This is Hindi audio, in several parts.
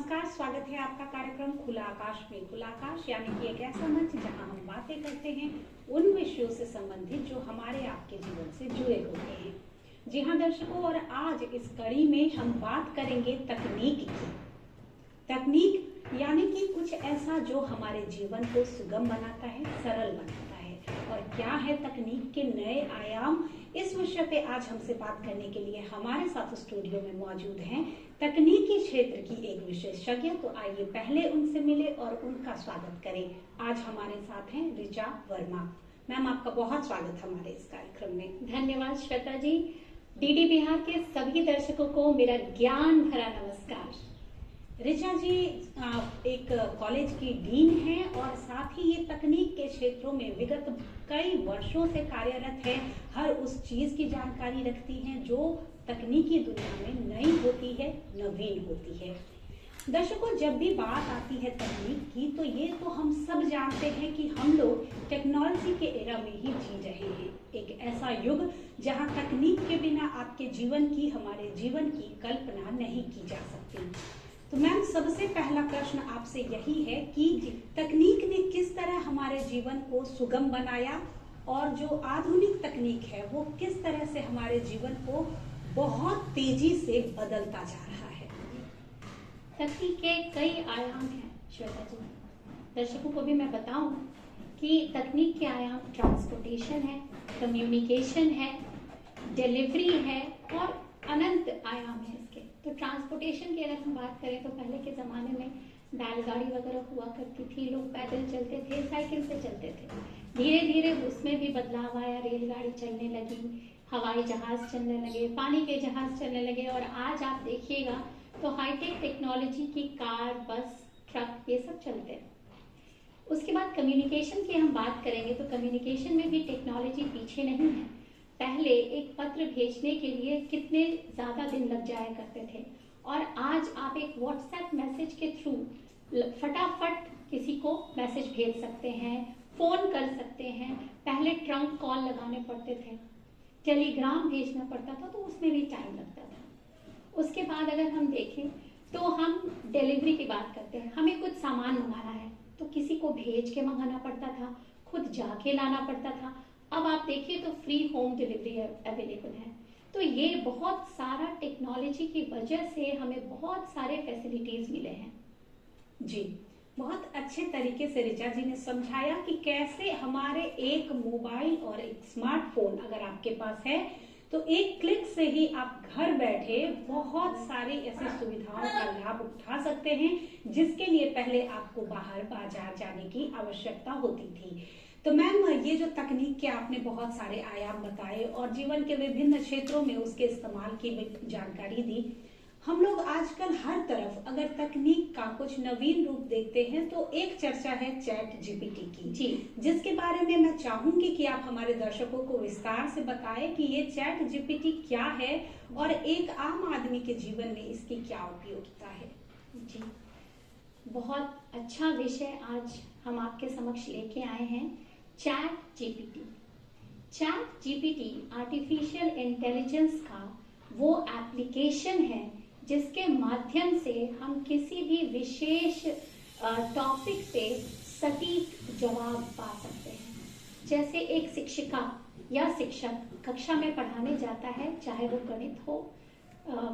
नमस्कार, स्वागत है आपका कार्यक्रम खुला आकाश में। खुला आकाश यानी कि एक ऐसा मंच जहां हम बातें करते हैं उन विषयों से संबंधित जो हमारे आपके जीवन से जुड़े होते हैं। जी हाँ दर्शकों, और आज इस कड़ी में हम बात करेंगे तकनीक की। तकनीक यानी कि कुछ ऐसा जो हमारे जीवन को सुगम बनाता है, सरल बनाता है। और क्या है तकनीक के नए आयाम, इस विषय पे आज हमसे बात करने के लिए हमारे साथ स्टूडियो में मौजूद हैं तकनीकी क्षेत्र की एक विशेषज्ञ। तो आइए पहले उनसे मिले और उनका स्वागत करें। आज हमारे साथ हैं ऋचा वर्मा। मैम, आपका बहुत स्वागत हमारे इस कार्यक्रम में। धन्यवाद श्वेता जी। डीडी बिहार के सभी दर्शकों को मेरा ज्ञान भरा नमस्कार। ऋचा जी एक कॉलेज की डीन हैं और साथ ही ये तकनीक के क्षेत्रों में विगत कई वर्षों से कार्यरत है। हर उस चीज की जानकारी रखती हैं जो तकनीकी दुनिया में नई होती है, नवीन होती है। दर्शकों, जब भी बात आती है तकनीक की तो ये तो हम सब जानते हैं कि हम लोग टेक्नोलॉजी के एरा में ही जी रहे हैं। एक ऐसा युग जहां तकनीक के बिना आपके जीवन की, हमारे जीवन की कल्पना नहीं की जा सकती। तो मैम, सबसे पहला प्रश्न आपसे यही है कि तकनीक ने किस तरह हमारे जीवन को सुगम बनाया और जो आधुनिक तकनीक है वो किस तरह से हमारे जीवन को बहुत तेजी से बदलता जा रहा है। तकनीक के कई आयाम हैं श्वेता जी। दर्शकों को भी मैं बताऊं कि तकनीक के आयाम ट्रांसपोर्टेशन है, कम्युनिकेशन है, डिलीवरी है और अनंत आयाम है इसके। तो ट्रांसपोर्टेशन की अगर हम बात करें तो पहले के ज़माने में बैलगाड़ी वगैरह हुआ करती थी, लोग पैदल चलते थे, साइकिल से चलते थे। धीरे धीरे उसमें भी बदलाव आया, रेलगाड़ी चलने लगी, हवाई जहाज चलने लगे, पानी के जहाज चलने लगे और आज आप देखिएगा तो हाईटेक टेक्नोलॉजी की कार, बस, ट्रक ये सब चलते हैं। उसके बाद कम्युनिकेशन की हम बात करेंगे तो कम्युनिकेशन में भी टेक्नोलॉजी पीछे नहीं है। पहले एक पत्र भेजने के लिए कितने ज़्यादा दिन लग जाया करते थे और आज आप एक व्हाट्सएप मैसेज के थ्रू फटाफट किसी को मैसेज भेज सकते हैं, फ़ोन कर सकते हैं। पहले ट्रंक कॉल लगाने पड़ते थे, टेलीग्राम भेजना पड़ता था तो उसमें भी टाइम लगता था। उसके बाद अगर हम देखें तो हम डिलीवरी की बात करते हैं। हमें कुछ सामान मंगाना है तो किसी को भेज के मंगाना पड़ता था, खुद जाके लाना पड़ता था। अब आप देखिए तो फ्री होम डिलीवरी अवेलेबल है। तो ये बहुत सारा टेक्नोलॉजी की वजह से हमें बहुत सारे फैसिलिटीज मिले हैं। जी, बहुत अच्छे तरीके से ऋचा जी ने समझाया कि कैसे हमारे एक मोबाइल और एक स्मार्टफोन अगर आपके पास है तो एक क्लिक से ही आप घर बैठे बहुत सारी ऐसी सुविधाओं का लाभ उठा सकते हैं जिसके लिए पहले आपको बाहर बाजार जाने की आवश्यकता होती थी। तो मैम, ये जो तकनीक के आपने बहुत सारे आयाम बताए और जीवन के विभिन्न क्षेत्रों में उसके इस्तेमाल की जानकारी दी। हम लोग आजकल हर तरफ अगर तकनीक का कुछ नवीन रूप देखते हैं तो एक चर्चा है चैट जीपीटी की, जी, जिसके बारे में मैं चाहूंगी कि आप हमारे दर्शकों को विस्तार से बताएं कि ये चैट जीपीटी क्या है और एक आम आदमी के जीवन में इसकी क्या उपयोगिता है। जी, बहुत अच्छा विषय आज हम आपके समक्ष लेके आए हैं। Chat GPT. Chat GPT artificial intelligence का वो एप्लीकेशन है जिसके माध्यम से हम किसी भी विशेष टॉपिक पे सटीक जवाब पा सकते हैं। जैसे एक शिक्षिका या शिक्षक कक्षा में पढ़ाने जाता है, चाहे वो गणित हो,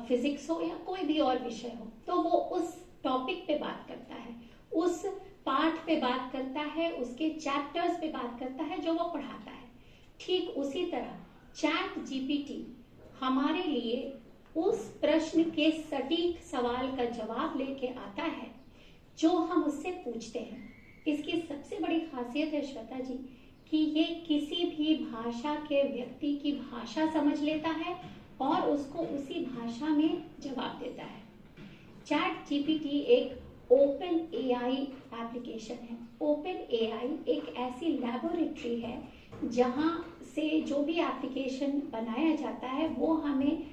फिजिक्स हो या कोई भी और विषय हो, तो वो उस टॉपिक पे बात करता है, उस पाठ पे बात करता है, उसके चैप्टर्स पे बात करता है जो वो पढ़ाता है। ठीक उसी तरह चैट जीपीटी हमारे लिए उस प्रश्न के सटीक सवाल का जवाब लेके आता है जो हम उससे पूछते हैं। इसकी सबसे बड़ी खासियत है श्वेता जी कि ये किसी भी भाषा के व्यक्ति की भाषा समझ लेता है और उसको उसी भाषा में जवाब देता है। चैट जीपीटी एक ओपन एआई एप्लीकेशन है। ओपन एआई एक ऐसी लैबोरेटरी है जहां से जो भी एप्लीकेशन बनाया जाता है वो हमें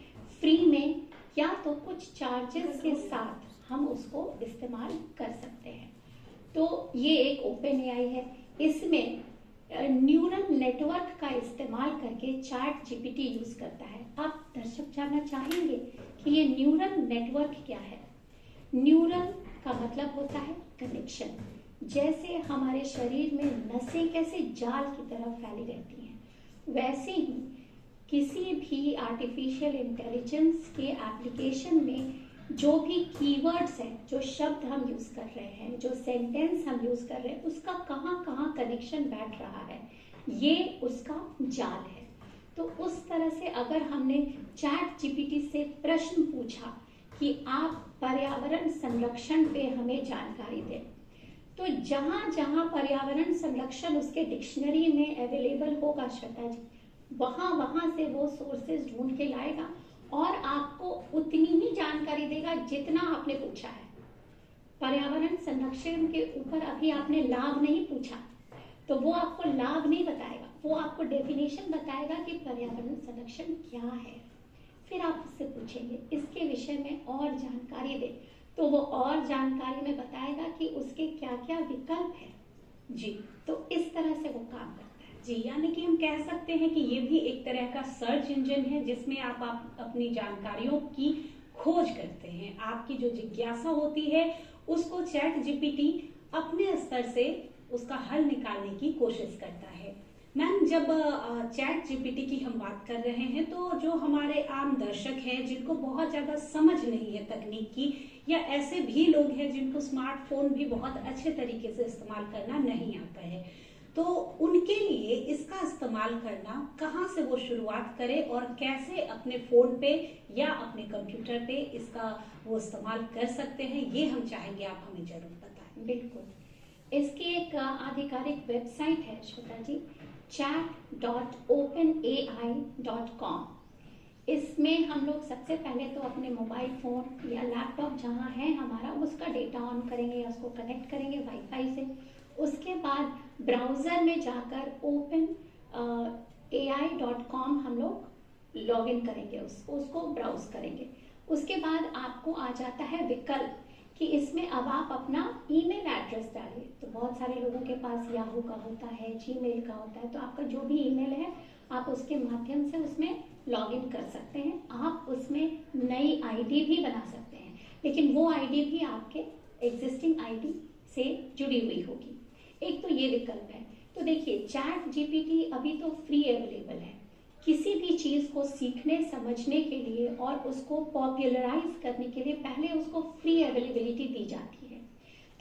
फ्री में या तो कुछ चार्जेस के साथ हम उसको इस्तेमाल कर सकते हैं। तो ये एक ओपन एआई है। इसमें न्यूरल नेटवर्क का इस्तेमाल करके चैट जीपीटी यूज करता है। आप दर्शक जानना चाहेंगे कि ये न्यूरल नेटवर्क क्या है? न्यूरल का मतलब होता है कनेक्शन। जैसे हमारे शरीर में नसें कैसे जाल की तरह फैली रहती हैं, वैसे ही किसी भी आर्टिफिशियल इंटेलिजेंस के एप्लीकेशन में जो भी कीवर्ड्स हैं, जो शब्द हम यूज कर रहे हैं, जो सेंटेंस हम यूज कर रहे हैं, उसका कहाँ कहाँ कनेक्शन बैठ रहा है, ये उसका जाल है। तो उस तरह से अगर हमने चैट जीपीटी से प्रश्न पूछा कि आप पर्यावरण संरक्षण पे हमें जानकारी दें, तो जहां जहां पर्यावरण संरक्षण उसके डिक्शनरी में अवेलेबल होगा श्वेता जी, वहां वहां से वो सोर्सेज ढूंढ के लाएगा और आपको उतनी ही जानकारी देगा जितना आपने पूछा है। पर्यावरण संरक्षण के ऊपर अभी आपने लाभ नहीं पूछा, तो वो आपको लाभ नहीं बताएगा, वो आपको डेफिनेशन बताएगा कि पर्यावरण संरक्षण क्या है। फिर आप उससे पूछेंगे इसके विषय में और जानकारी दे, तो वो और जानकारी में बताएगा कि उसके क्या क्या विकल्प है जी। तो इस तरह से वो काम करता है। जी, यानी कि हम कह सकते हैं कि ये भी एक तरह का सर्च इंजन है जिसमें आप अपनी जानकारियों की खोज करते हैं। आपकी जो जिज्ञासा होती है उसको चैट जीपीटी अपने स्तर से उसका हल निकालने की कोशिश करता है। मैम, जब चैट जीपीटी की हम बात कर रहे हैं तो जो हमारे आम दर्शक हैं जिनको बहुत ज्यादा समझ नहीं है तकनीक की, या ऐसे भी लोग हैं जिनको स्मार्टफोन भी बहुत अच्छे तरीके से इस्तेमाल करना नहीं आता है, तो उनके लिए इसका इस्तेमाल करना कहाँ से वो शुरुआत करें और कैसे अपने फोन पे या अपने कंप्यूटर पे इसका वो इस्तेमाल कर सकते हैं, ये हम चाहेंगे आप हमें जरूर बताएं। बिल्कुल, इसकी एक आधिकारिक वेबसाइट है श्वेता जी, chat.openai.com। इसमें हम लोग सबसे पहले तो अपने मोबाइल फोन या लैपटॉप जहाँ है हमारा, उसका डेटा ऑन करेंगे या उसको कनेक्ट करेंगे वाईफाई से। उसके बाद ब्राउजर में जाकर openai.com हम लोग लॉग इन करेंगे, उसको ब्राउज करेंगे। उसके बाद आपको आ जाता है विकल्प कि इसमें अब आप अपना ईमेल एड्रेस डालिए। तो बहुत सारे लोगों के पास याहू का होता है, जीमेल का होता है, तो आपका जो भी ईमेल है आप उसके माध्यम से उसमें लॉग इन कर सकते हैं। आप उसमें नई आईडी भी बना सकते हैं, लेकिन वो आईडी भी आपके एग्जिस्टिंग आईडी से जुड़ी हुई होगी। एक तो ये विकल्प है। तो देखिए, चैट जीपीटी अभी तो फ्री अवेलेबल है। किसी भी चीज को सीखने समझने के लिए और उसको पॉपुलराइज करने के लिए पहले उसको फ्री अवेलेबिलिटी दी जाती है।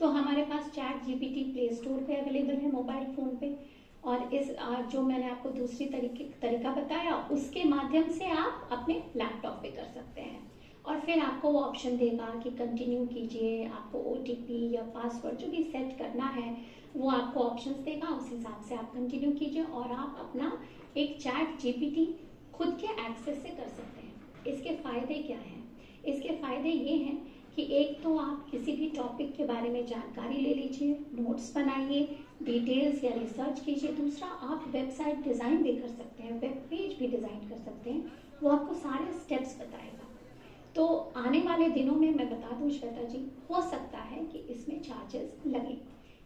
तो हमारे पास चैट जीपीटी प्ले स्टोर पे अवेलेबल है मोबाइल फोन पे, और इस जो मैंने आपको दूसरी तरीका बताया उसके माध्यम से आप अपने लैपटॉप पे कर सकते हैं। और फिर आपको वो ऑप्शन देगा कि कंटिन्यू कीजिए, आपको ओटीपी या पासवर्ड जो भी सेट करना है वो आपको ऑप्शंस देगा, उस हिसाब से आप कंटिन्यू कीजिए और आप अपना एक चैट जीपीटी खुद के एक्सेस से कर सकते हैं। इसके फायदे क्या हैं? इसके फायदे ये हैं कि एक तो आप किसी भी टॉपिक के बारे में जानकारी ले लीजिए, नोट्स बनाइए, डिटेल्स या रिसर्च कीजिए। दूसरा, आप वेबसाइट डिज़ाइन भी कर सकते हैं, वेब पेज भी डिज़ाइन कर सकते हैं, वो आपको सारे स्टेप्स बताएगा। तो आने वाले दिनों में मैं बता दूं श्वेता जी, हो सकता है कि इसमें चार्जेस लगे,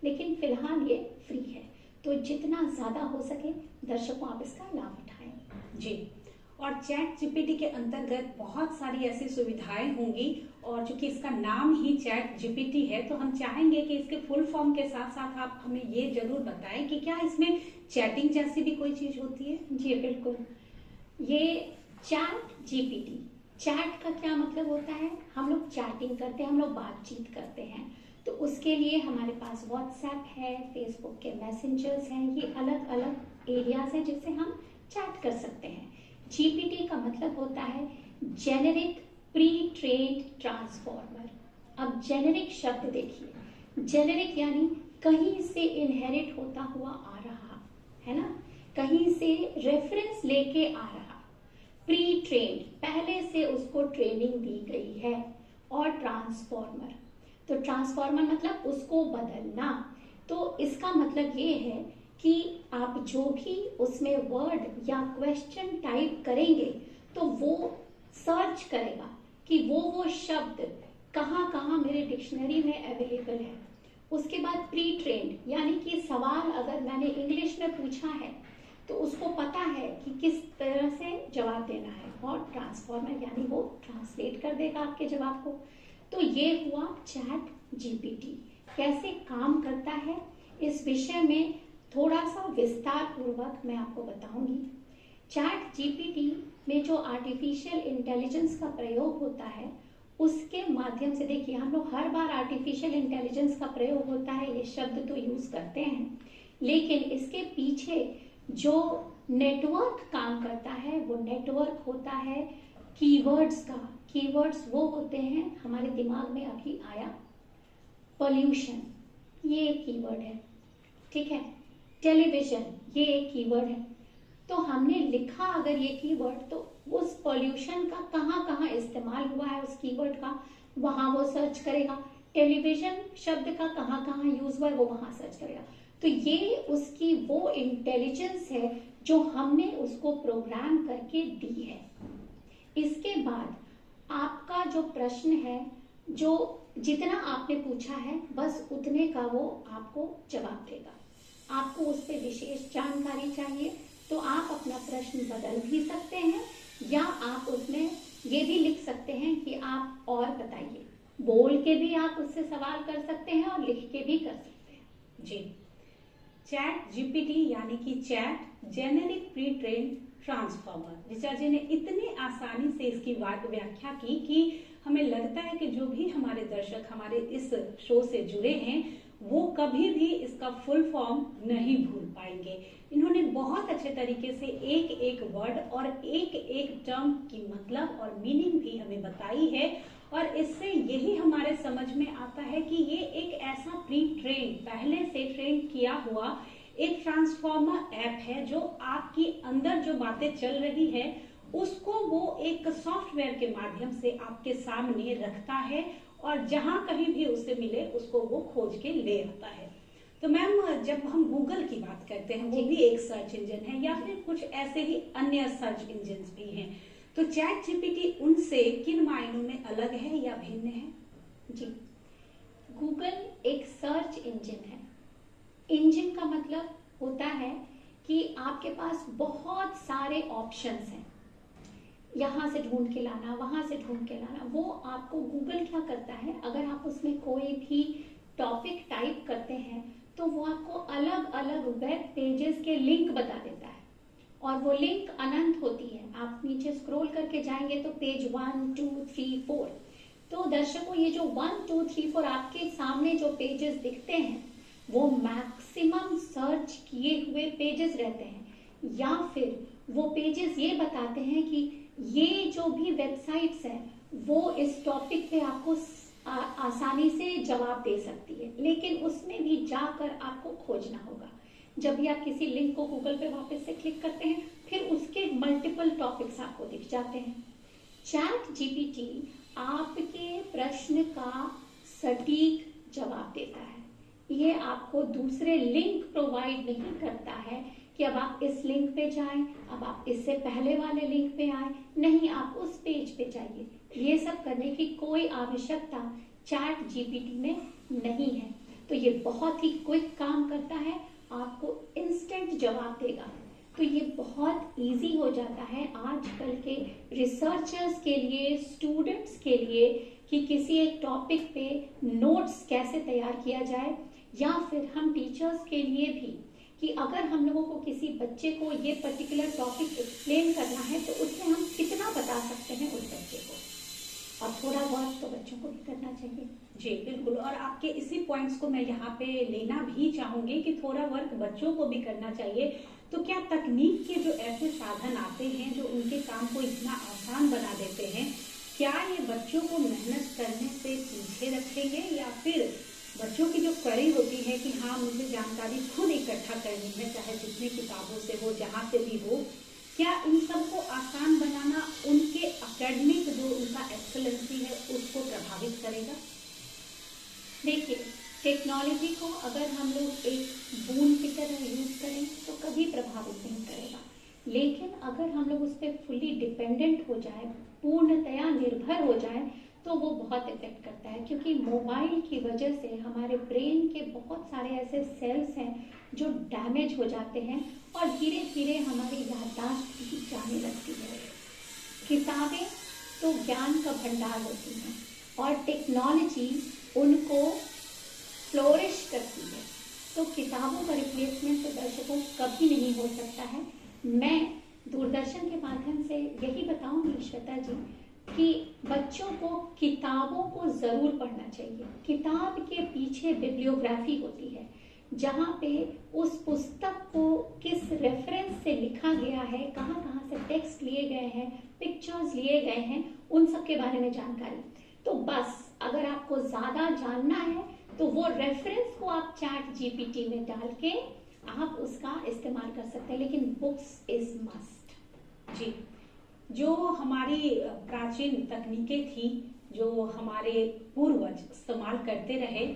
लेकिन फिलहाल ये फ्री है। तो जितना ज़्यादा हो सके दर्शकों आप इसका लाभ उठाएं। जी, और चैट जीपीटी के अंतर्गत बहुत सारी ऐसी सुविधाएं होंगी, और चूंकि इसका नाम ही चैट जीपीटी है तो हम चाहेंगे कि इसके फुल फॉर्म के साथ साथ आप हमें ये जरूर बताएं कि क्या इसमें चैटिंग जैसी भी कोई चीज होती है। जी बिल्कुल, ये चैट जीपीटी, चैट का क्या मतलब होता है? हम लोग चैटिंग करते हैं, हम लोग बातचीत करते हैं, तो उसके लिए हमारे पास व्हाट्सएप है, फेसबुक के मैसेंजर्स हैं, ये अलग अलग एरियाज हैं जिससे हम चैट कर सकते हैं। जीपीटी का मतलब होता है जेनेरिक प्री ट्रेन्ड ट्रांसफॉर्मर। अब जेनेरिक शब्द देखिए, जेनेरिक यानी कहीं से इनहेरिट होता हुआ आ रहा है ना, कहीं से रेफरेंस लेके आ रहा। प्री ट्रेन्ड, पहले से उसको ट्रेनिंग दी गई है। और ट्रांसफॉर्मर, तो ट्रांसफॉर्मर मतलब उसको बदलना। तो इसका मतलब ये है कि आप जो भी उसमें वर्ड या क्वेश्चन टाइप करेंगे तो वो सर्च करेगा कि वो शब्द कहाँ कहाँ मेरे डिक्शनरी में अवेलेबल है। उसके बाद प्री ट्रेन्ड यानी कि सवाल अगर मैंने इंग्लिश में पूछा है तो उसको पता है कि किस तरह से जवाब देना है, और ट्रांसफॉर्मर यानी वो ट्रांसलेट कर देगा आपके जवाब को। तो ये हुआ चैट जीपीटी कैसे काम करता है, इस विषय में थोड़ा सा विस्तार पूर्वक मैं आपको बताऊंगी। चैट जीपीटी में जो आर्टिफिशियल इंटेलिजेंस का प्रयोग होता है उसके माध्यम से, देखिए हम लोग हर बार आर्टिफिशियल इंटेलिजेंस का प्रयोग होता है ये शब्द तो यूज करते हैं, लेकिन इसके पीछे जो नेटवर्क काम करता है वो नेटवर्क होता है कीवर्ड्स का। कीवर्ड्स वो होते हैं, हमारे दिमाग में अभी आया पोल्यूशन, ये एक कीवर्ड है, ठीक है। टेलीविजन, ये एक कीवर्ड है। तो हमने लिखा अगर ये कीवर्ड तो उस पोल्यूशन का कहाँ कहाँ इस्तेमाल हुआ है उस कीवर्ड का, वहां वो सर्च करेगा। टेलीविजन शब्द का कहाँ कहाँ यूज हुआ है वो वहां सर्च करेगा। तो ये उसकी वो इंटेलिजेंस है जो हमने उसको प्रोग्राम करके दी है। इसके बाद आपका जो प्रश्न है, जो जितना आपने पूछा है बस उतने का वो आपको जवाब देगा। आपको उस पर विशेष जानकारी चाहिए तो आप अपना प्रश्न बदल भी सकते हैं, या आप उसमें ये भी लिख सकते हैं कि आप और बताइए। बोल के भी आप उससे सवाल कर सकते हैं और लिख के भी कर सकते हैं। जी, चैट जीपीटी यानी कि chat generic pre train transformer. Richa ji ने इतनी आसानी से इसकी व्याख्या की कि हमें लगता है कि जो भी हमारे दर्शक हमारे इस शो से जुड़े हैं वो कभी भी इसका फुल फॉर्म नहीं भूल पाएंगे। इन्होंने बहुत अच्छे तरीके से एक एक वर्ड और एक एक टर्म की मतलब और मीनिंग भी हमें बताई है, और इससे यही हमारे समझ में आता है कि ये एक ऐसा प्री ट्रेन, पहले से ट्रेन किया हुआ एक ट्रांसफॉर्मर ऐप है जो आपकी अंदर जो बातें चल रही है उसको वो एक सॉफ्टवेयर के माध्यम से आपके सामने रखता है, और जहां कहीं भी उसे मिले उसको वो खोज के ले आता है। तो मैम, जब हम गूगल की बात करते हैं वो भी एक सर्च इंजन है, या फिर कुछ ऐसे ही अन्य सर्च इंजन भी हैं, तो चैट जीपीटी उनसे किन मायनों में अलग है या भिन्न है? जी, गूगल एक सर्च इंजन है। इंजन का मतलब होता है कि आपके पास बहुत सारे ऑप्शंस हैं, यहाँ से ढूंढ के लाना, वहां से ढूंढ के लाना। वो आपको गूगल क्या करता है, अगर आप उसमें कोई भी टॉपिक टाइप करते हैं तो वो आपको अलग अलग वेब पेजेस के लिंक बता देता है, और वो लिंक अनंत होती है। आप नीचे स्क्रॉल करके जाएंगे तो पेज 1, 2, 3, 4, तो दर्शकों ये जो 1, 2, 3, 4 आपके सामने जो पेजेस दिखते हैं वो मैक्सिमम सर्च किए हुए पेजेस रहते हैं, या फिर वो पेजेस ये बताते हैं कि ये जो भी वेबसाइट्स हैं वो इस टॉपिक पे आपको आसानी से जवाब दे सकती है, लेकिन उसमें भी जाकर आपको खोजना होगा। जब भी आप किसी लिंक को गूगल पे वापस से क्लिक करते हैं फिर उसके मल्टीपल टॉपिक्स आपको दिख जाते हैं। चैट जीपीटी आपके प्रश्न का सटीक जवाब देता है। ये आपको दूसरे लिंक प्रोवाइड नहीं करता है कि अब आप इस लिंक पे जाएं, अब आप इससे पहले वाले लिंक पे आए, नहीं आप उस पेज पे जाइए। ये सब करने की कोई आवश्यकता चैट जीपीटी में नहीं है। तो ये बहुत ही क्विक काम करता है, आपको इंस्टेंट जवाब देगा। तो ये बहुत इजी हो जाता है आजकल के रिसर्चर्स के लिए, स्टूडेंट्स के लिए, कि किसी एक टॉपिक पे नोट्स कैसे तैयार किया जाए, या फिर हम टीचर्स के लिए भी कि अगर हम लोगों को किसी बच्चे को ये पर्टिकुलर टॉपिक एक्सप्लेन करना है तो उसमें हम कितना बता सकते हैं उस बच्चे को, और थोड़ा बहुत तो बच्चों को भी करना चाहिए। जी बिल्कुल, और आपके इसी पॉइंट्स को मैं यहाँ पे लेना भी चाहूंगी कि थोड़ा वर्क बच्चों को भी करना चाहिए। तो क्या तकनीक के जो ऐसे साधन आते हैं जो उनके काम को इतना आसान बना देते हैं, क्या ये बच्चों को मेहनत करने से पीछे रखेंगे, या फिर बच्चों की जो कड़ी होती है कि हाँ मुझे जानकारी खुद इकट्ठा करनी है, चाहे जितनी किताबों से हो, जहाँ से भी हो, क्या इन सब को आसान बनाना उनके एकेडमिक जो उनका एक्सेलेंसी है उसको प्रभावित करेगा? देखिए, टेक्नोलॉजी को अगर हम लोग एक बूंद की तरह यूज करें तो कभी प्रभावित नहीं करेगा, लेकिन अगर हम लोग उस पर फुली डिपेंडेंट हो जाए, पूर्णतया निर्भर हो जाए, तो वो बहुत इफेक्ट करता है। क्योंकि मोबाइल की वजह से हमारे ब्रेन के बहुत सारे ऐसे सेल्स हैं जो डैमेज हो जाते हैं, और धीरे धीरे हमारी याददाश्त भी जाने लगती है। किताबें तो ज्ञान का भंडार होती हैं, और टेक्नोलॉजी उनको फ्लोरिश करती है। तो किताबों का रिप्लेसमेंट तो दर्शकों कभी नहीं हो सकता है। मैं दूरदर्शन के माध्यम से यही बताऊंगी श्वेता जी कि बच्चों को किताबों को जरूर पढ़ना चाहिए। किताब के पीछे बिब्लियोग्राफी होती है, जहाँ पे उस पुस्तक को किस रेफरेंस से लिखा गया है, कहाँ कहाँ से टेक्स्ट लिए गए हैं, पिक्चर्स लिए गए हैं, उन सब के बारे में जानकारी। तो बस अगर आपको ज्यादा जानना है तो वो रेफरेंस को आप चैट जीपीटी में डाल के आप उसका इस्तेमाल कर सकते हैं, लेकिन बुक्स इज मस्ट। जी, जो हमारी प्राचीन तकनीकें थी, जो हमारे पूर्वज इस्तेमाल करते रहे,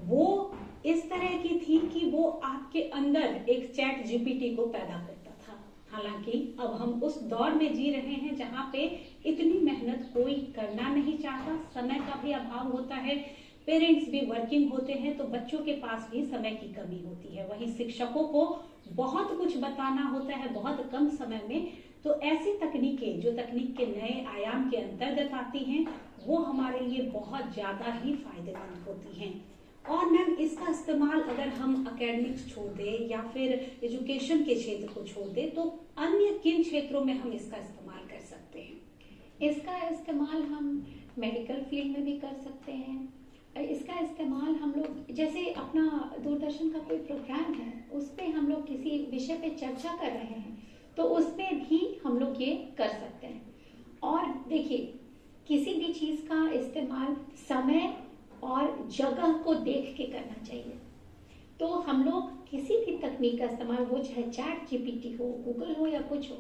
वो इस तरह की थी कि वो आपके अंदर एक चैट जीपीटी को पैदा करता था। हालांकि अब हम उस दौर में जी रहे हैं जहाँ पे इतनी मेहनत कोई करना नहीं चाहता, समय का भी अभाव होता है, पेरेंट्स भी वर्किंग होते हैं, तो बच्चों के पास भी समय की कमी होती है। वहीं शिक्षकों को बहुत कुछ बताना होता है बहुत कम समय में। तो ऐसी तकनीकें जो तकनीक के नए आयाम के अंतर्गत आती हैं, वो हमारे लिए बहुत ज्यादा ही फायदेमंद होती हैं। और मैम, इसका इस्तेमाल अगर हम एकेडमिक्स छोड़ दें या फिर एजुकेशन के क्षेत्र को छोड़ दें, तो अन्य किन क्षेत्रों में हम इसका इस्तेमाल कर सकते हैं? इसका इस्तेमाल हम मेडिकल फील्ड में भी कर सकते हैं। इसका इस्तेमाल हम लोग, जैसे अपना दूरदर्शन का कोई प्रोग्राम है, उस पे हम लोग किसी विषय पे चर्चा कर रहे हैं, तो उसमें भी हम लोग ये कर सकते हैं। और देखिए, किसी भी चीज का इस्तेमाल समय और जगह को देख के करना चाहिए। तो हम लोग किसी भी तकनीक का इस्तेमाल, वो चाहे चैट जीपीटी हो, गूगल हो या कुछ हो,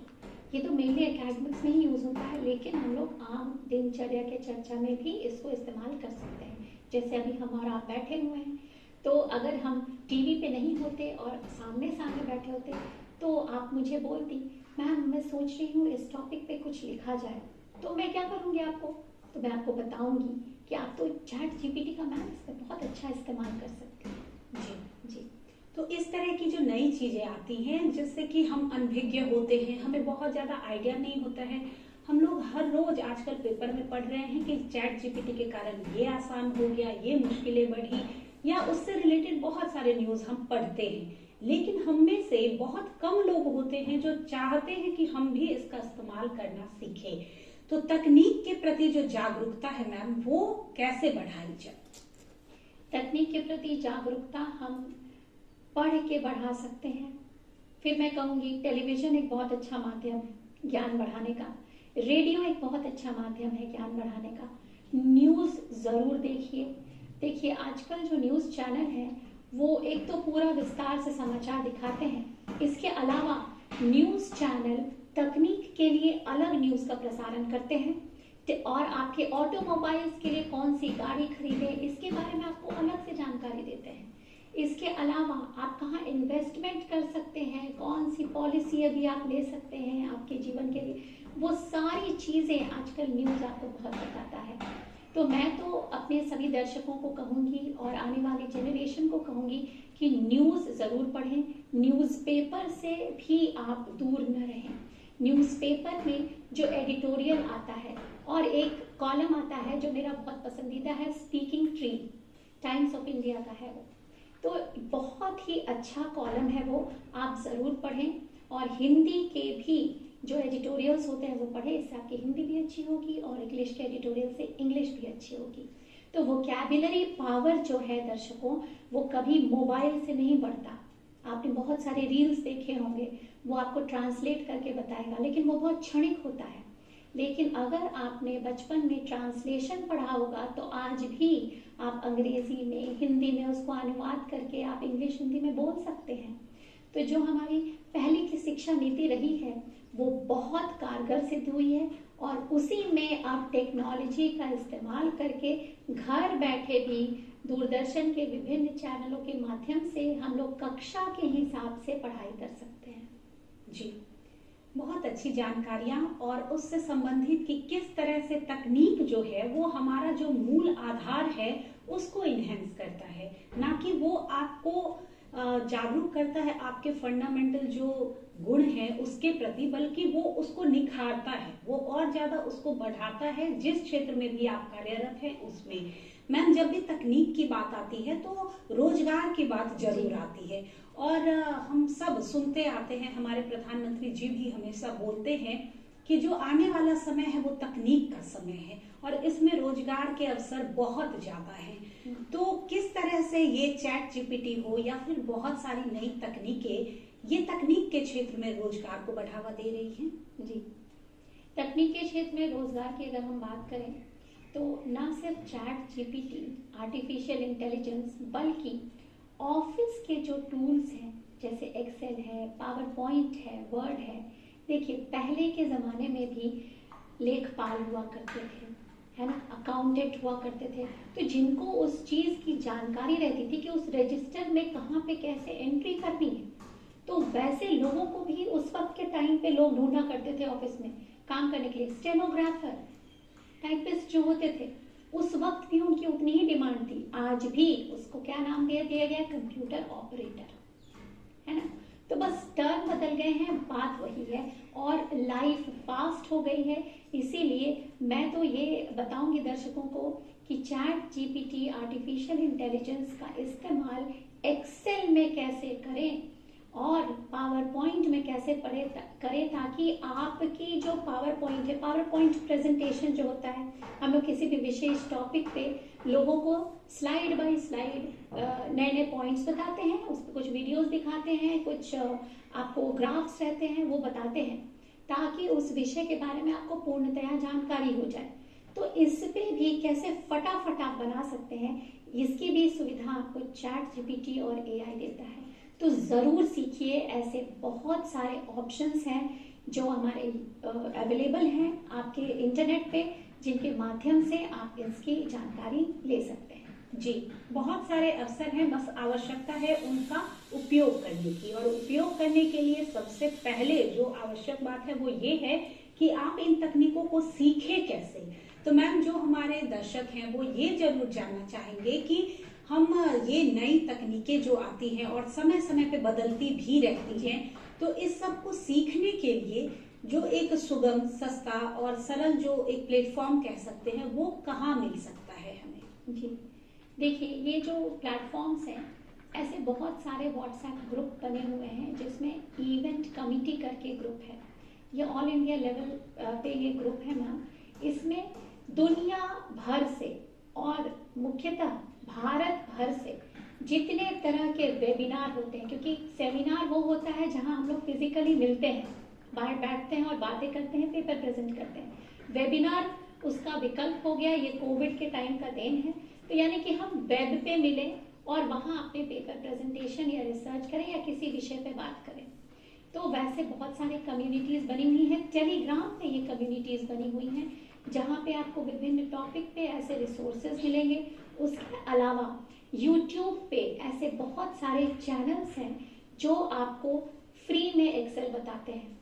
ये तो मेनली एकेडमिक्स में ही यूज होता है, लेकिन हम लोग आम दिनचर्या के चर्चा में भी इसको इस्तेमाल कर सकते हैं। जैसे अभी हमारा आप बैठे हुए हैं, तो अगर हम टीवी पे नहीं होते और सामने सामने बैठे होते, तो आप मुझे बोलती, मैम मैं सोच रही हूँ इस टॉपिक पे कुछ लिखा जाए, तो मैं क्या करूँगी आपको, तो मैं आपको बताऊंगी कि आप तो चैट जीपीटी का मैम इसका बहुत अच्छा इस्तेमाल कर सकते हैं। जी जी। तो इस तरह की जो नई चीजें आती हैं, जिससे कि हम अनभिज्ञ होते हैं, हमें बहुत ज्यादा आइडिया नहीं होता है, हम लोग हर रोज आजकल पेपर में पढ़ रहे हैं कि चैट जीपीटी के कारण ये आसान हो गया, ये मुश्किलें बढ़ी, या उससे रिलेटेड बहुत सारे न्यूज हम पढ़ते हैं, लेकिन हम में से बहुत कम लोग होते हैं जो चाहते हैं कि हम भी इसका इस्तेमाल करना सीखें। तो तकनीक के प्रति जो जागरूकता है मैम, वो कैसे बढ़ाई जाए? तकनीक के प्रति जागरूकता हम पढ़ के बढ़ा सकते हैं। फिर मैं कहूंगी, टेलीविजन एक बहुत अच्छा माध्यम है ज्ञान बढ़ाने का, रेडियो एक बहुत अच्छा माध्यम है ज्ञान बढ़ाने का, न्यूज जरूर देखिए आजकल जो न्यूज चैनल है वो एक तो पूरा विस्तार से समाचार दिखाते हैं, इसके अलावा न्यूज चैनल तकनीक के लिए अलग न्यूज का प्रसारण करते हैं, और आपके ऑटोमोबाइल्स के लिए कौन सी गाड़ी खरीदे इसके बारे में आपको अलग से जानकारी देते हैं। इसके अलावा आप कहाँ इन्वेस्टमेंट कर सकते हैं, कौन सी पॉलिसी अभी आप ले सकते हैं आपके जीवन के लिए, वो सारी चीजें आजकल न्यूज आपको बहुत बताता है। तो मैं तो अपने सभी दर्शकों को कहूंगी और आने वाली जनरेशन को कहूंगी कि न्यूज जरूर पढ़ें, न्यूज़पेपर से भी आप दूर न रहें। न्यूज़पेपर में जो एडिटोरियल आता है और एक कॉलम आता है जो मेरा बहुत पसंदीदा है, speaking tree, times of India का है वो, तो बहुत ही अच्छा कॉलम है वो, आप जरूर पढ़ें। और हिंदी के भी जो एडिटोरियल्स होते हैं वो पढ़ें, इससे आपकी हिंदी भी अच्छी होगी और इंग्लिश के एडिटोरियल से इंग्लिश भी अच्छी होगी। तो वोकैबुलरी पावर जो है दर्शकों, वो कभी मोबाइल से नहीं बढ़ता। आपने बहुत सारे रील्स देखे होंगे, वो आपको ट्रांसलेट करके बताएगा, लेकिन वो बहुत क्षणिक होता है। लेकिन अगर आपने बचपन में ट्रांसलेशन पढ़ा होगा तो आज भी आप अंग्रेजी में, हिंदी में उसको अनुवाद करके आप इंग्लिश हिंदी में बोल सकते हैं। तो जो हमारी पहले की शिक्षा नीति रही है वो बहुत कारगर सिद्ध हुई है, और उसी में आप टेक्नोलॉजी का इस्तेमाल करके घर बैठे भी दूरदर्शन के विभिन्न चैनलों के माध्यम से हम लोग कक्षा के हिसाब से पढ़ाई कर सकते हैं। जी, बहुत अच्छी जानकारियां, और उससे संबंधित कि किस तरह से तकनीक जो है वो हमारा जो मूल आधार है उसको इन्हेंस करता है, ना कि वो आपको जागरूक करता है आपके फंडामेंटल जो गुण है उसके प्रति, बल्कि वो उसको निखारता है, वो और ज्यादा उसको बढ़ाता है जिस क्षेत्र में भी आप कार्यरत हैं उसमें। मैम, जब भी तकनीक की बात आती है तो रोजगार की बात जरूर आती है, और हम सब सुनते आते हैं, हमारे प्रधानमंत्री जी भी हमेशा बोलते हैं कि जो आने वाला समय है वो तकनीक का समय है और इसमें रोजगार के अवसर बहुत ज्यादा हैं। तो किस तरह से ये चैट जीपीटी हो या फिर बहुत सारी नई तकनीकें ये तकनीक के क्षेत्र में रोजगार को बढ़ावा दे रही हैं? जी, तकनीक के क्षेत्र में रोजगार की अगर हम बात करें तो ना सिर्फ चैट जीपीटी, आर्टिफिशियल इंटेलिजेंस, बल्कि ऑफिस के जो टूल्स हैं जैसे एक्सेल है, पावर पॉइंट है, वर्ड है। देखिए, पहले के ज़माने में भी लेखपाल हुआ करते थे, है ना, अकाउंटेंट हुआ करते थे, तो जिनको उस चीज़ की जानकारी रहती थी कि उस रजिस्टर में कहाँ पे कैसे एंट्री करनी है, तो वैसे लोगों को भी उस वक्त के टाइम पे लोग ढूंढा करते थे ऑफिस में काम करने के लिए। स्टेनोग्राफर, टाइपिस्ट जो होते थे, उस वक्त भी उनकी उतनी ही डिमांड थी। आज भी उसको क्या नाम दे दिया गया? कंप्यूटर ऑपरेटर, है ना। तो बस टर्म बदल गए हैं, बात वही है, और लाइफ फास्ट हो गई है। इसीलिए मैं तो ये बताऊंगी दर्शकों को कि चैट जीपीटी, आर्टिफिशियल इंटेलिजेंस का इस्तेमाल एक्सेल में कैसे करें और पावर पॉइंट में कैसे करें, ताकि आपकी जो पावर पॉइंट है, पावर पॉइंट प्रेजेंटेशन जो होता है, हम लोग किसी भी विशेष टॉपिक पे लोगों को स्लाइड बाय स्लाइड नए नए पॉइंट्स बताते हैं, उस पर कुछ वीडियोस दिखाते हैं, कुछ आपको ग्राफ्स रहते हैं वो बताते हैं, ताकि उस विषय के बारे में आपको पूर्णतया जानकारी हो जाए। तो इस पे भी कैसे फटाफट आप बना सकते हैं, इसकी भी सुविधा आपको चैट जीपीटी और एआई देता है। तो जरूर सीखिए, ऐसे बहुत सारे ऑप्शंस हैं जो हमारे अवेलेबल हैं आपके इंटरनेट पे, जिनके माध्यम से आप इसकी जानकारी ले सकते हैं। जी, बहुत सारे अवसर हैं, बस आवश्यकता है उनका उपयोग करने की, और उपयोग करने के लिए सबसे पहले जो आवश्यक बात है वो ये है कि आप इन तकनीकों को सीखें कैसे। तो मैम, जो हमारे दर्शक हैं वो ये जरूर जानना चाहेंगे कि हम ये नई तकनीकें जो आती हैं और समय समय पे बदलती भी रहती हैं, तो इस सब को सीखने के लिए जो एक सुगम, सस्ता और सरल जो एक प्लेटफॉर्म कह सकते हैं वो कहाँ मिल सकता है हमें? जी, देखिए, ये जो प्लेटफॉर्म्स हैं, ऐसे बहुत सारे व्हाट्सएप ग्रुप बने हुए हैं जिसमें इवेंट कमिटी करके ग्रुप है। ये ऑल इंडिया लेवल पे ये ग्रुप है मैम। इसमें दुनिया भर से और मुख्यतः भारत भर से जितने तरह के वेबिनार होते हैं, क्योंकि सेमिनार वो होता है जहां हम लोग फिजिकली मिलते हैं, बाहर बैठते हैं और बातें करते हैं, पेपर प्रेजेंट करते हैं। वेबिनार उसका विकल्प हो गया, ये कोविड के टाइम का देन है। तो यानी कि हम वेब पे मिले और वहां अपने पेपर प्रेजेंटेशन या रिसर्च करें या किसी विषय पे बात करें। तो वैसे बहुत सारे कम्युनिटीज बनी हुई हैं, टेलीग्राम पे ये कम्युनिटीज बनी हुई हैं जहाँ पे आपको विभिन्न टॉपिक पे ऐसे रिसोर्सेज मिलेंगे। उसके अलावा यूट्यूब पे ऐसे बहुत सारे चैनल्स हैं जो आपको फ्री में एक्सेल बताते हैं,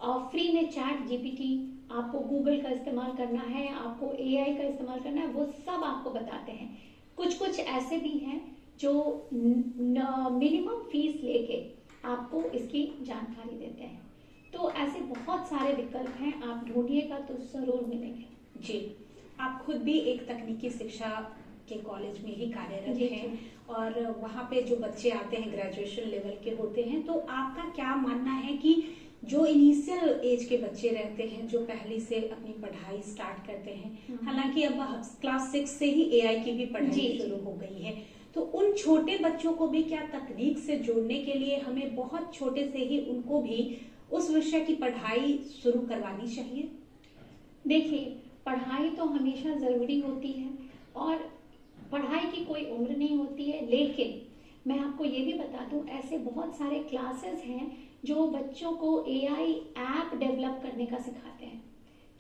और फ्री में चैट जीपीटी, आपको गूगल का इस्तेमाल करना है, आपको एआई का इस्तेमाल करना है, वो सब आपको बताते हैं। कुछ कुछ ऐसे भी हैं जो मिनिमम फीस लेके आपको इसकी जानकारी देते हैं। तो ऐसे बहुत सारे विकल्प हैं, आप ढूंढिएगा तो जरूर मिलेंगे। जी, आप खुद भी एक तकनीकी शिक्षा के कॉलेज में ही कार्यरत हैं, और वहाँ पे जो बच्चे आते हैं ग्रेजुएशन लेवल के होते हैं, तो आपका क्या मानना है कि जो इनिशियल एज के बच्चे रहते हैं, जो पहले से अपनी पढ़ाई स्टार्ट करते हैं, हालांकि अब क्लास 6 से ही एआई की भी पढ़ाई शुरू हो गई है, तो उन छोटे बच्चों को भी क्या तकनीक से जोड़ने के लिए हमें बहुत छोटे से ही उनको भी उस विषय की पढ़ाई शुरू करवानी चाहिए? देखिए, पढ़ाई तो हमेशा जरूरी होती है और पढ़ाई की कोई उम्र नहीं होती है, लेकिन मैं आपको ये भी बता दूं, ऐसे बहुत सारे क्लासेस हैं जो बच्चों को एआई ऐप डेवलप करने का सिखाते हैं।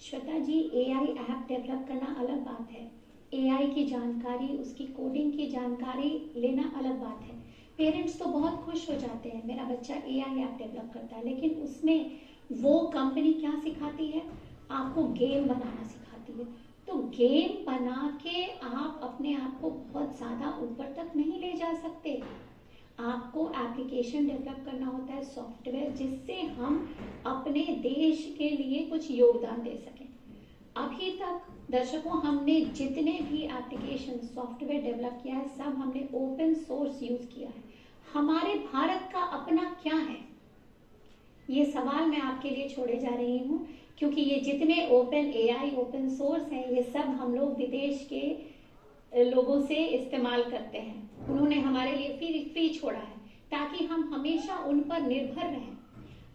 श्वेता जी, एआई ऐप डेवलप करना अलग बात है, एआई की जानकारी, उसकी कोडिंग की जानकारी लेना अलग बात है। पेरेंट्स तो बहुत खुश हो जाते हैं, मेरा बच्चा एआई ऐप डेवलप करता है, लेकिन उसमें वो कंपनी क्या सिखाती है? आपको गेम बनाना सिखाती है। तो गेम बना के आप अपने आप को बहुत ज्यादा ऊपर तक नहीं ले जा सकते। आपको एप्लीकेशन डेवलप करना होता है, सॉफ्टवेयर, जिससे हम अपने देश के लिए कुछ योगदान दे सकें। अभी तक दर्शकों हमने जितने भी एप्लीकेशन सॉफ्टवेयर डेवलप किया है सब हमने ओपन सोर्स यूज किया है। हमारे भारत का अपना क्या है, ये सवाल मैं आपके लिए छोड़े जा रही हूँ, क्योंकि ये जितने ओपन एआई ओपन सोर्स हैं ये सब हम लोग विदेश के लोगों से इस्तेमाल करते हैं। उन्होंने हमारे लिए फ्री छोड़ा है ताकि हम हमेशा उन पर निर्भर रहें।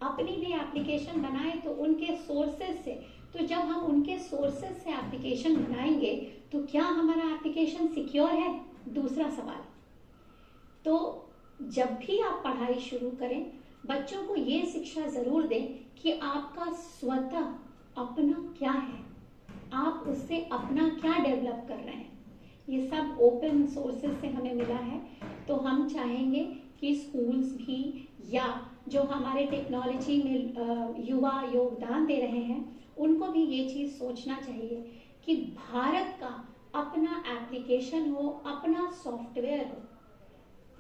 अपनी भी एप्लीकेशन बनाएं तो उनके सोर्सेज से, तो जब हम उनके सोर्सेज से एप्लीकेशन बनाएंगे तो क्या हमारा एप्लीकेशन सिक्योर है, दूसरा सवाल। तो जब भी आप पढ़ाई शुरू करें बच्चों को ये शिक्षा जरूर दें कि आपका स्वतः अपना क्या है, आप उससे अपना क्या डेवलप कर रहे हैं। ये सब ओपन सोर्सेज से हमें मिला है। तो हम चाहेंगे कि स्कूल्स भी या जो हमारे टेक्नोलॉजी में युवा योगदान दे रहे हैं उनको भी ये चीज सोचना चाहिए कि भारत का अपना एप्लीकेशन हो, अपना सॉफ्टवेयर हो।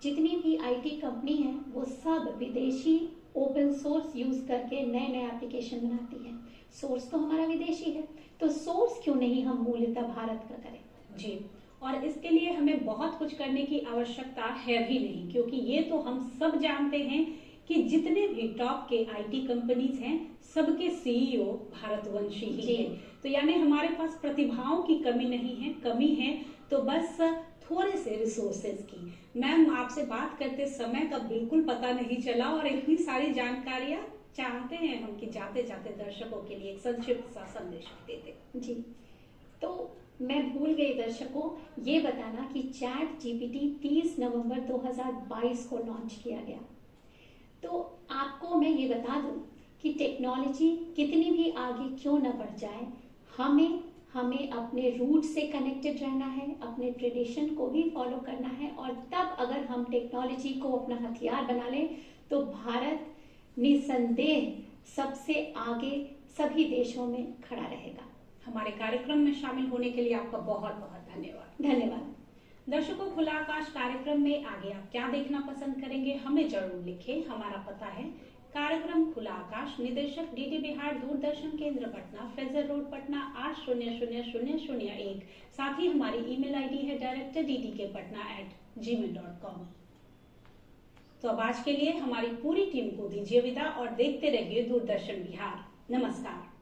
जितनी भी आईटी कंपनी है वो सब विदेशी ओपन सोर्स यूज करके नए नए एप्लीकेशन बनाती है। सोर्स तो हमारा विदेशी है, तो सोर्स क्यों नहीं हम मूलतः भारत का करें। जी, और इसके लिए हमें बहुत कुछ करने की आवश्यकता है भी नहीं, क्योंकि ये तो हम सब जानते हैं कि जितने भी टॉप के आईटी कंपनीज हैं सबके सीईओ भारतवंशी ही हैं। तो यानी हमारे पास प्रतिभाओं की कमी नहीं है, कमी है तो बस थोड़े से रिसोर्सेज की। मैम, आपसे बात करते समय का बिल्कुल पता नहीं चला और इतनी सारी जानकारियां चाहते हैं हम कि जाते जाते दर्शकों के लिए एक संक्षिप्त सा संदेश देते। जी, तो मैं भूल गई दर्शकों ये बताना कि चैट जीपीटी 30 नवंबर 2022 को लॉन्च किया गया। तो आपको मैं ये बता दूं कि टेक्नोलॉजी कितनी भी आगे क्यों न बढ़ जाए, हमें अपने रूट से कनेक्टेड रहना है, अपने ट्रेडिशन को भी फॉलो करना है। और तब अगर हम टेक्नोलॉजी को अपना हथियार बना लें तो भारत निसंदेह सबसे आगे सभी देशों में खड़ा रहेगा। हमारे कार्यक्रम में शामिल होने के लिए आपका बहुत बहुत धन्यवाद। धन्यवाद। दर्शकों, खुला आकाश कार्यक्रम में आगे आप क्या देखना पसंद करेंगे हमें जरूर लिखें। हमारा पता है कार्यक्रम खुला आकाश, निदेशक डीडी बिहार दूरदर्शन केंद्र पटना, फ्रेजर रोड पटना 800001। साथ ही हमारी ईमेल आईडी है directordkpatna@gmail.com। तो अब आज के लिए हमारी पूरी टीम को दीजिए विदा और देखते रहिए दूरदर्शन बिहार। नमस्कार।